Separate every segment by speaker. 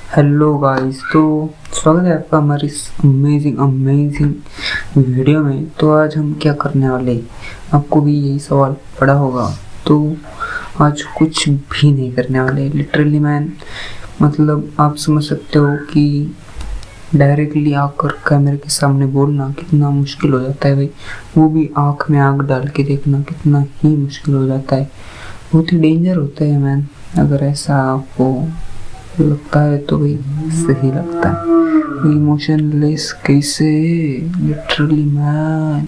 Speaker 1: Hello guys, तो स्वागत है आपका हमारी इस अमेजिंग वीडियो में। तो आज हम क्या करने वाले, आपको भी यही सवाल पड़ा होगा। तो आज कुछ भी नहीं करने वाले, लिटरली मैन। मतलब आप समझ सकते हो कि डायरेक्टली आकर कैमरे के सामने बोलना कितना मुश्किल हो जाता है भाई। वो भी आँख में आँख डाल के देखना कितना ही मुश्किल हो जाता है। बहुत ही डेंजर होता है मैन। अगर ऐसा आपको लगता है तो भाई सही लगता है। इमोशनलेस कैसे, लिटरली मैन।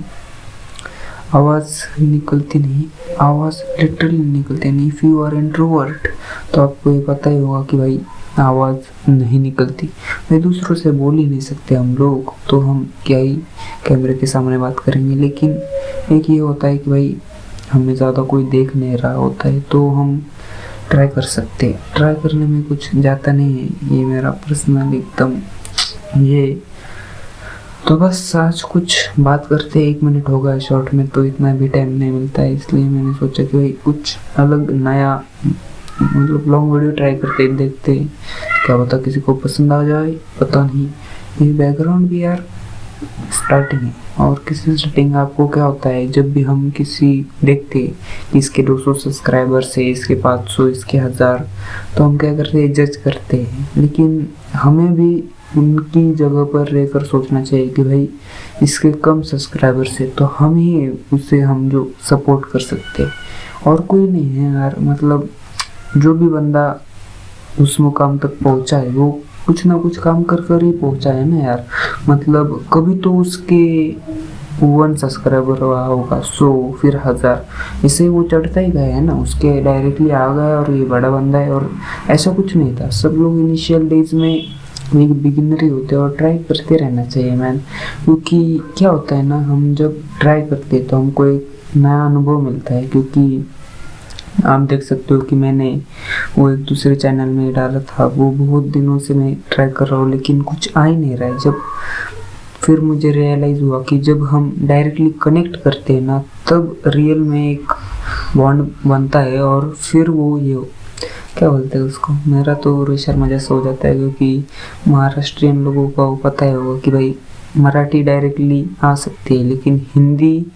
Speaker 1: आवाज निकलती नहीं, आवाज लिटरली निकलती नहीं। इफ यू आर इंट्रोवर्ट तो आपको ये पता ही होगा कि भाई आवाज नहीं निकलती भाई। दूसरों से बोल ही नहीं सकते हम लोग, तो हम क्या ही कैमरे के सामने बात करेंगे। लेकिन एक ये होता है कि भाई हमें ज़्यादा कोई देख नहीं रहा होता है तो हम ट्राई कर सकते हैं। ट्राई करने में कुछ जाता नहीं है, ये मेरा पर्सनल एकदम ये। तो बस आज कुछ बात करते हैं। 1 मिनट होगा शॉर्ट में, तो इतना भी टाइम नहीं मिलता है, इसलिए मैंने सोचा कि भाई कुछ अलग नया मतलब लॉन्ग वीडियो ट्राई करते देखते हैं, क्या पता किसी को पसंद आ जाए, पता नहीं। ये बैकग्राउंड भी यार स्टार्टिंग है। और किसी सेटिंग आपको क्या होता है, जब भी हम किसी देखते कि इसके 200 सब्सक्राइबर्स है, इसके 500, इसके 1000, तो हम क्या करते हैं, जज करते हैं। लेकिन हमें भी उनकी जगह पर रहकर सोचना चाहिए कि भाई इसके कम सब्सक्राइबर्स है तो हम ही उसे हम जो सपोर्ट कर सकते हैं, और कोई नहीं है यार। मतलब जो भी बंदा उस मुकाम तक पहुंचा है वो कुछ ना कुछ काम कर कर ही पहुंचा है ना यार। मतलब कभी तो उसके 1 सब्सक्राइबर हुआ होगा, 100, फिर 1000, ऐसे वो चढ़ता ही गया है ना। उसके डायरेक्टली आ गया और ये बड़ा बंदा है। और ऐसा कुछ नहीं था, सब लोग इनिशियल डेज में एक बिगिनर ही होते हैं और ट्राई करते रहना चाहिए मैन। क्योंकि क्या होता है ना, हम जब ट्राई करते हैं तो हमको एक नया अनुभव मिलता है। क्योंकि आप देख सकते हो कि मैंने वो एक दूसरे चैनल में डाला था, वो बहुत दिनों से मैं ट्राई कर रहा हूँ लेकिन कुछ आ ही नहीं रहा है। जब फिर मुझे रियलाइज़ हुआ कि जब हम डायरेक्टली कनेक्ट करते हैं ना, तब रियल में एक बॉन्ड बनता है। और फिर वो ये क्या बोलते हैं उसको, मेरा तो रोशर्मा जैसा हो जाता है। क्योंकि महाराष्ट्रियन लोगों को पता ही होगा कि भाई मराठी डायरेक्टली आ सकती है, लेकिन हिंदी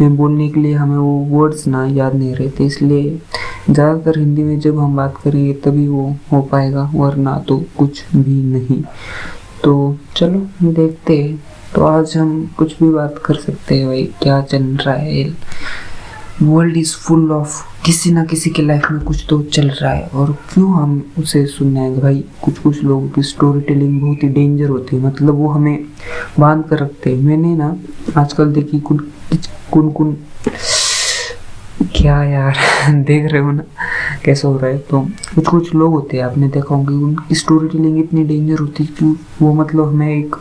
Speaker 1: में बोलने के लिए हमें वो वर्ड्स ना याद नहीं रहते। इसलिए ज़्यादातर हिंदी में जब हम बात करेंगे तभी वो हो पाएगा, वरना तो कुछ भी नहीं। तो चलो देखते हैं। तो आज हम कुछ भी बात कर सकते हैं भाई, क्या चल रहा है। वर्ल्ड इज फुल ऑफ किसी ना किसी के लाइफ में कुछ तो चल रहा है, और क्यों हम उसे सुनने आएंगे भाई। कुछ लोगों की स्टोरी टेलिंग बहुत ही डेंजर होती है, मतलब वो हमें बांध कर रखते हैं। मैंने ना आजकल देखी कुन क्या यार देख रहे हो ना कैसा हो रहा है। तो कुछ लोग होते हैं, आपने देखा होंगे, उनकी स्टोरी टेलिंग इतनी डेंजर होती है कि वो मतलब हमें एक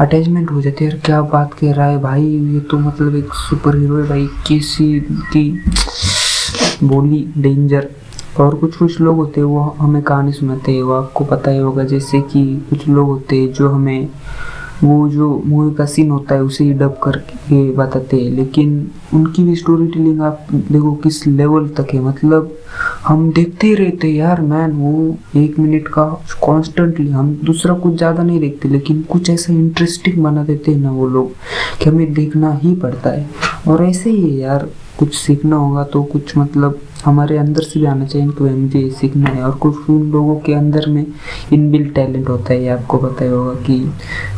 Speaker 1: अटैचमेंट हो जाती है। यार क्या बात कह रहा है भाई, ये तो मतलब एक सुपर हीरो है भाई, किसी की बोली डेंजर। और कुछ लोग होते हैं वो हमें कहानी सुनाते हैं, वो आपको पता ही होगा। जैसे कि कुछ लोग होते हैं जो हमें वो जो मूवी का सीन होता है उसे ही डब करके बताते हैं, लेकिन उनकी भी स्टोरी टेलिंग आप देखो किस लेवल तक है। मतलब हम देखते ही रहते हैं यार मैन। वो 1 मिनट का कॉन्स्टेंटली, हम दूसरा कुछ ज़्यादा नहीं देखते, लेकिन कुछ ऐसा इंटरेस्टिंग बना देते हैं ना वो लोग कि हमें देखना ही पड़ता है। और ऐसे ही है यार, कुछ सीखना होगा तो कुछ मतलब हमारे अंदर से भी आना चाहिए कि भाई मुझे ये सीखना है। और कुछ उन लोगों के अंदर में इनबिल्ट टैलेंट होता है, ये आपको पता ही होगा। कि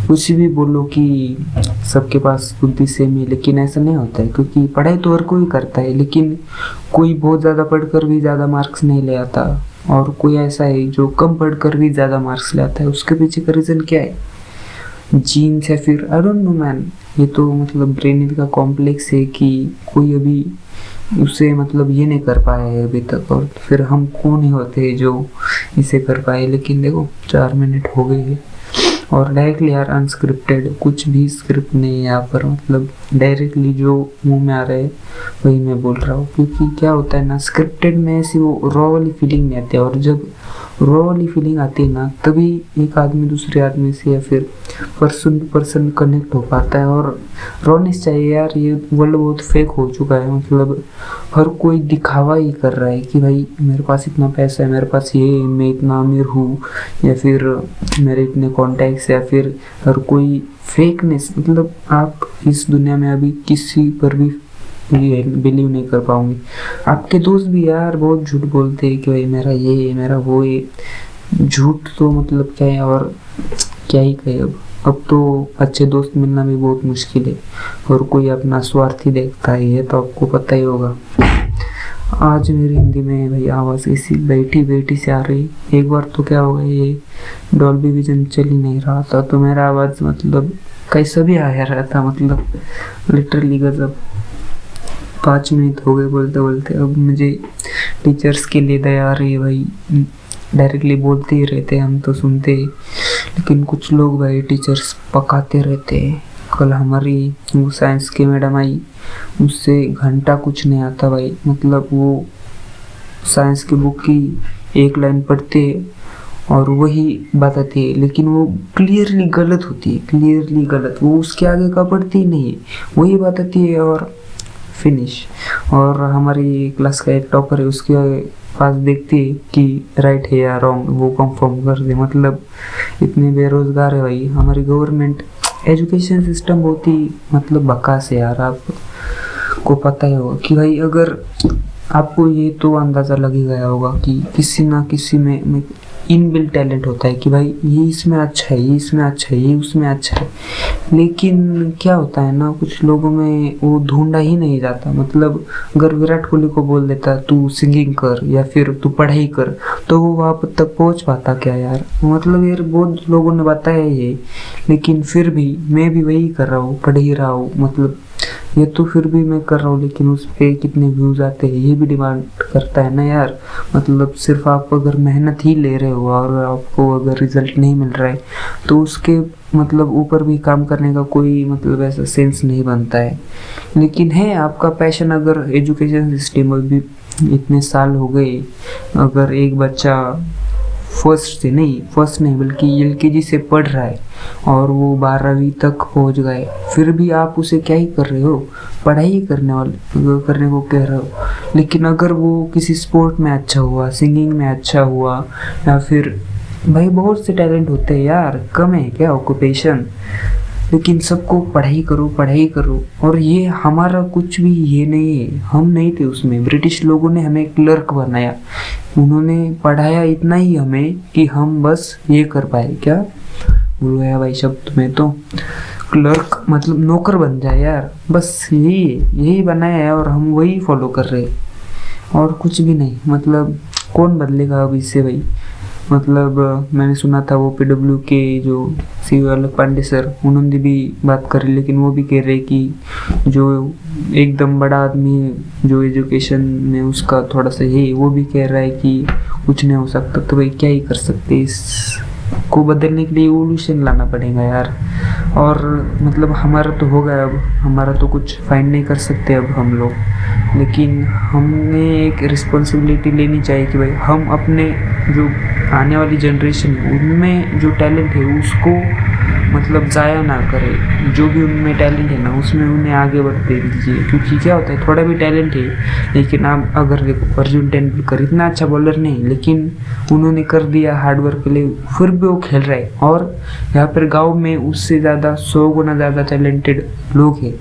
Speaker 1: कुछ भी बोलो कि सबके पास बुद्धि सेम है, लेकिन ऐसा नहीं होता है। क्योंकि पढ़ाई तो हर कोई करता है, लेकिन कोई बहुत ज़्यादा पढ़कर भी ज़्यादा मार्क्स नहीं ले आता, और कोई ऐसा है जो कम पढ़कर भी ज़्यादा मार्क्स ले आता है। उसके पीछे का रीज़न क्या है, जीन्स है, फिर आई डोंट नो मैन। ये तो मतलब ब्रेन का कॉम्प्लेक्स है कि कोई अभी उसे मतलब ये नहीं कर पाया है अभी तक। और फिर हम कौन ही होते हैं जो इसे कर पाए। लेकिन देखो 4 मिनट हो गए हैं और डायरेक्टली यार अनस्क्रिप्टेड, कुछ भी स्क्रिप्ट नहीं है यहाँ पर। मतलब डायरेक्टली जो मुंह में आ रहा है वही मैं बोल रहा हूँ। क्योंकि क्या होता है ना, स्क्रिप्टेड में ऐसी वो रॉ वाली फीलिंग नहीं आती है। और जब रॉ वाली फीलिंग आती है ना, तभी एक आदमी दूसरे आदमी से या फिर पर्सन टू पर्सन कनेक्ट हो पाता है। और रॉनेस चाहिए यार, ये वर्ल्ड बहुत फेक हो चुका है, मतलब हर कोई दिखावा ही कर रहा है कि भाई मेरे पास इतना पैसा है, मेरे पास ये, मैं इतना अमीर हूँ, या फिर मेरे इतने कॉन्टैक्ट्स, या फिर हर कोई फेकनेस। मतलब आप इस दुनिया में अभी किसी पर भी ये बिलीव नहीं कर पाऊंगी। आपके दोस्त भी यार बहुत झूठ बोलते हैं कि भाई मेरा ये, मेरा वो, ये झूठ तो मतलब क्या है, और क्या ही कहे। अब तो अच्छे दोस्त मिलना भी बहुत मुश्किल है, और कोई अपना स्वार्थी देखता है, ये तो आपको पता ही होगा। आज मेरी हिंदी में भाई आवाज़ ऐसी बैठी बैठी से आ रही। एक बार तो क्या हो गया, ये डॉल्बी विजन चल ही नहीं रहा था, तो मेरा आवाज़ मतलब कैसा भी आया रहा था, मतलब लिटरली गजब। 5 मिनट हो गए बोलते बोलते। अब मुझे टीचर्स के लिए दया आ रही है भाई, डायरेक्टली बोलते ही रहते, हम तो सुनते, लेकिन कुछ लोग भाई टीचर्स पकाते रहते हैं। कल हमारी वो साइंस की मैडम आई, उससे घंटा कुछ नहीं आता भाई, मतलब वो साइंस की बुक की एक लाइन पढ़ते और वही बताती है, लेकिन वो क्लियरली गलत होती है, क्लियरली गलत। वो उसके आगे का पढ़ती ही नहीं है, वही बताती है और फिनिश। और हमारी क्लास का एक टॉपर है, उसके पास देखती है कि राइट है या रॉन्ग, वो कंफर्म कर दे। मतलब इतने बेरोजगार है भाई हमारी गवर्नमेंट। एजुकेशन सिस्टम बहुत ही मतलब बकवास है यार। आपको पता ही होगा कि भाई, अगर आपको ये तो अंदाज़ा लग ही गया होगा कि किसी ना किसी में इनबिल्ट टैलेंट होता है कि भाई ये इसमें अच्छा है, ये इसमें अच्छा है, ये उसमें अच्छा है। लेकिन क्या होता है ना, कुछ लोगों में वो ढूंढा ही नहीं जाता। मतलब अगर विराट कोहली को बोल देता तू सिंगिंग कर या फिर तू पढ़ाई कर, तो वो वहाँ तक पहुँच पाता क्या यार। मतलब यार बहुत लोगों ने बताया ये, लेकिन फिर भी मैं भी वही कर रहा हूँ, पढ़ ही रहा हूँ। मतलब ये तो फिर भी मैं कर रहा हूँ, लेकिन उस पर कितने व्यूज़ आते हैं ये भी डिमांड करता है ना यार। मतलब सिर्फ आप अगर मेहनत ही ले रहे हो और आपको अगर रिजल्ट नहीं मिल रहा है, तो उसके मतलब ऊपर भी काम करने का कोई मतलब ऐसा सेंस नहीं बनता है। लेकिन है आपका पैशन, अगर एजुकेशन सिस्टम अभी इतने साल हो गए, अगर एक बच्चा फर्स्ट नहीं बल्कि LKG से पढ़ रहा है और वो 12वीं तक पहुंच गए, फिर भी आप उसे क्या ही कर रहे हो, पढ़ाई करने को कह रहे हो। लेकिन अगर वो किसी स्पोर्ट में अच्छा हुआ, सिंगिंग में अच्छा हुआ, या फिर भाई बहुत से टैलेंट होते हैं यार, कम है क्या ऑक्यूपेशन। लेकिन सबको पढ़ाई करो। और ये हमारा कुछ भी ये नहीं है, हम नहीं थे उसमें। ब्रिटिश लोगों ने हमें क्लर्क बनाया, उन्होंने पढ़ाया इतना ही हमें कि हम बस ये कर पाए, क्या भूल गया भाई शब्द में, तो क्लर्क मतलब नौकर बन जाए यार, बस यही बनाया है और हम वही फॉलो कर रहे हैं और कुछ भी नहीं। मतलब कौन बदलेगा अब इससे भाई। मतलब मैंने सुना था वो PW के जो CEO अलक पांडे सर, उन्होंने भी बात करी, लेकिन वो भी कह रहे कि जो एकदम बड़ा आदमी है जो एजुकेशन में उसका थोड़ा सा है, वो भी कह रहा है कि कुछ नहीं हो सकता। तो भाई क्या ही कर सकते, इसको बदलने के लिए एवोल्यूशन लाना पड़ेगा यार। और मतलब हमारा तो हो गया, अब हमारा तो कुछ फाइंड नहीं कर सकते अब हम लोग, लेकिन हमें एक रिस्पॉन्सिबिलिटी लेनी चाहिए कि भाई हम अपने जो आने वाली जनरेशन है उनमें जो टैलेंट है उसको मतलब ज़ाया ना करें। जो भी उनमें टैलेंट है ना, उसमें उन्हें आगे बढ़ते दीजिए। क्योंकि क्या होता है, थोड़ा भी टैलेंट है, लेकिन आप अगर देखो अर्जुन तेंदुलकर इतना अच्छा बॉलर नहीं, लेकिन उन्होंने कर दिया हार्डवर्क के लिए, फिर भी वो खेल रहा है। और यहाँ पर गाँव में उससे ज़्यादा 100 गुना ज़्यादा टैलेंटेड लोग हैं,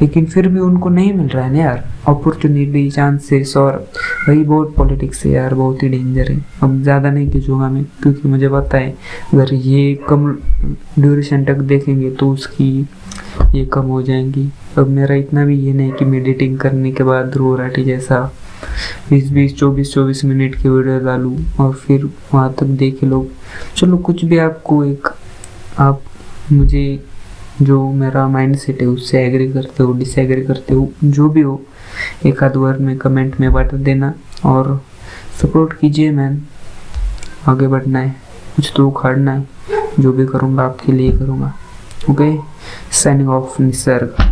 Speaker 1: लेकिन फिर भी उनको नहीं मिल रहा है ना यार अपॉर्चुनिटी, चांसेस। और वही बहुत पॉलिटिक्स है यार, बहुत ही डेंजर है। अब ज़्यादा नहीं खींचूंगा मैं, क्योंकि मुझे पता है अगर ये कम ड्यूरेशन तक देखेंगे तो उसकी ये कम हो जाएंगी। अब मेरा इतना भी ये नहीं कि मेडिटिंग करने के बाद रो राठी जैसा 20-20, 24-24 मिनट की वीडियो डालूँ और फिर वहाँ तक देखे लोग। चलो कुछ भी, आपको एक आप मुझे जो मेरा माइंड सेट है उससे एग्री करते हो, डिसएग्री करते हो, जो भी हो, एक आध वर्ड में कमेंट में बता देना और सपोर्ट कीजिए। मैन आगे बढ़ना है, कुछ तो उखाड़ना है, जो भी करूँगा आपके लिए करूँगा। Okay, signing off Nisarga.